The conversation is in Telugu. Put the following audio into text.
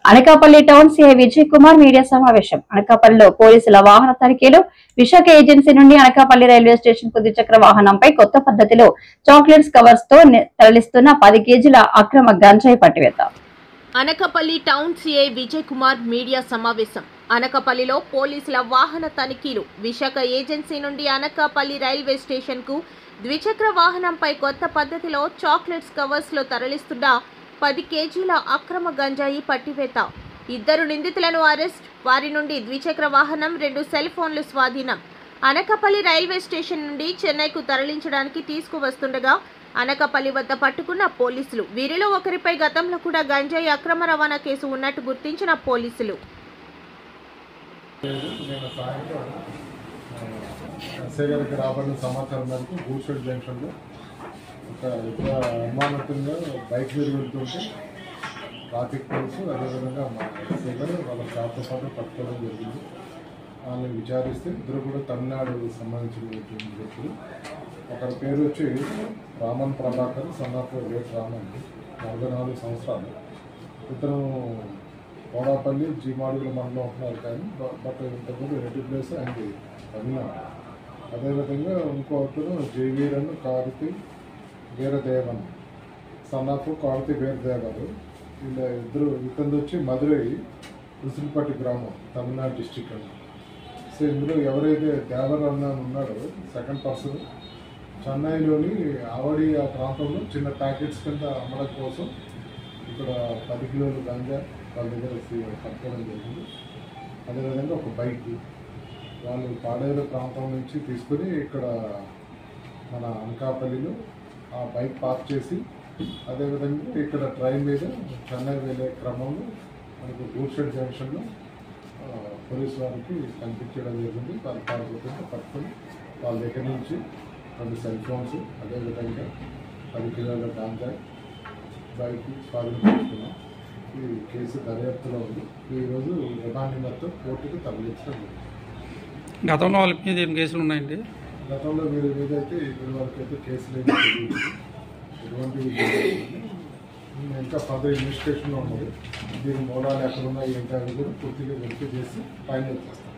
Anakapalli town CI Vijay Kumar media సమావేశం. అనకాపల్లిలో పోలీసుల వాహన తనిఖీలు. విశాఖ ఏజెన్సీ నుండి అనకాపల్లి రైల్వే స్టేషన్ కు ద్విచక్ర వాహనంపై కొత్త పద్ధతిలో చాక్లెట్స్ కవర్స్ తో తరలిస్తున్న 10 కేజీల అక్రమ గంజాయి పట్టివేత. Anakapalli town CI Vijay Kumar media సమావేశం. అనకాపల్లిలో పోలీసుల వాహన తనిఖీలు. విశాఖ ఏజెన్సీ నుండి అనకాపల్లి రైల్వే స్టేషన్ కు ద్విచక్ర వాహనంపై కొత్త పద్ధతిలో చాక్లెట్స్ కవర్స్ లో తరలిస్తున్న 10 కేజీల అక్రమ గంజాయి పట్టివేత. 2 నిందితులను అరెస్ట్. వారి నుండి ద్విచక్ర వాహనం, 2 సెల్ ఫోన్లు స్వాధీనం. అనకాపల్లి రైల్వే స్టేషన్ నుండి చెన్నైకు తరలించడానికి తీసుకువస్తుండగా అనకాపల్లి వద్ద పట్టుకున్న పోలీసులు. వీరిలో ఒకరిపై గతంలో కూడా గంజాయి అక్రమ రవాణా కేసు ఉన్నట్టు గుర్తించిన పోలీసులు సమాచారం మేరకు గూడ్షెడ్ జంక్షన్లో ఒక అనుమానంగా బైక్ మీద వెళ్తుంటే ట్రాఫిక్ పోలీసు అదేవిధంగా మా ఎస్ఐ గారు వాళ్ళ షాప్తో పాటు పట్టుకోవడం జరిగింది. వాళ్ళని విచారిస్తే ఇద్దరు కూడా తమిళనాడు సంబంధించినటువంటి వ్యక్తులు. ఒకరి పేరు వచ్చి రామన్ ప్రభాకర్, సన్నాఫ్ వేట్ రామన్, 44 సంవత్సరాలు. ఇతను కోడాపల్లి జీమాడుగుల మండలం ఉంటున్నారు, కానీ బట్ ఇంతకుముందు రెడ్డి ప్లేస్ అండ్ తమిళనాడు. అదేవిధంగా ఇంకొకరు జేవీరన్ కార్తి వీరదేవన్, సన్నాఫ్ కార్తి వీరదేవరు. వీళ్ళ ఇతను వచ్చి మధురై ఉసిరిపట్టి గ్రామం, తమిళనాడు డిస్టిక్ అని. సో ఇందులో ఎవరైతే దేవర్ అన్న ఉన్నాడో సెకండ్ పర్సన్ చెన్నైలోని ఆవడి ఆ ప్రాంతంలో చిన్న ప్యాకెట్స్ కింద అమ్మడం కోసం ఇక్కడ 10 కిలోలు గంజా వాళ్ళ దగ్గర పట్టుకోవడం జరిగింది. అదేవిధంగా ఒక బైక్ వాళ్ళు పాడేరు ప్రాంతం నుంచి తీసుకుని ఇక్కడ మన అనకాపల్లిలో ఆ బైక్ పార్క్ చేసి అదేవిధంగా ఇక్కడ ట్రైన్ మీద చెన్నై వెళ్ళే క్రమంలో మనకు గూడ్షెడ్ జంక్షన్లో పోలీసు వారికి కనిపించడం జరిగింది. వాళ్ళ పాల్గొంటే పట్టుకొని వాళ్ళ దగ్గర నుంచి 2 సెల్ ఫోన్స్, అదేవిధంగా 10 కిలోల గాంజాయి బైక్ స్వాధీనం చేసుకున్నాం. ఈ కేసు దర్యాప్తులో ఉంది. ఈరోజు రిమాండ్ నిమిత్తం కోర్టుకు తరలించడం జరిగింది. గతంలో వాళ్ళ మీద ఏం కేసులు ఉన్నాయండి? గతంలో వీరి మీద అయితే వరకు అయితే కేసులు ఎటువంటి ఇంకా ఫర్దర్ ఇన్వెస్టిగేషన్లో ఉన్నది. దీని మూలాలు ఎక్కడ ఉన్నాయి ఏంటి అని కూడా పూర్తిగా వెరిఫై చేసి ఫైనల్ చేస్తాం.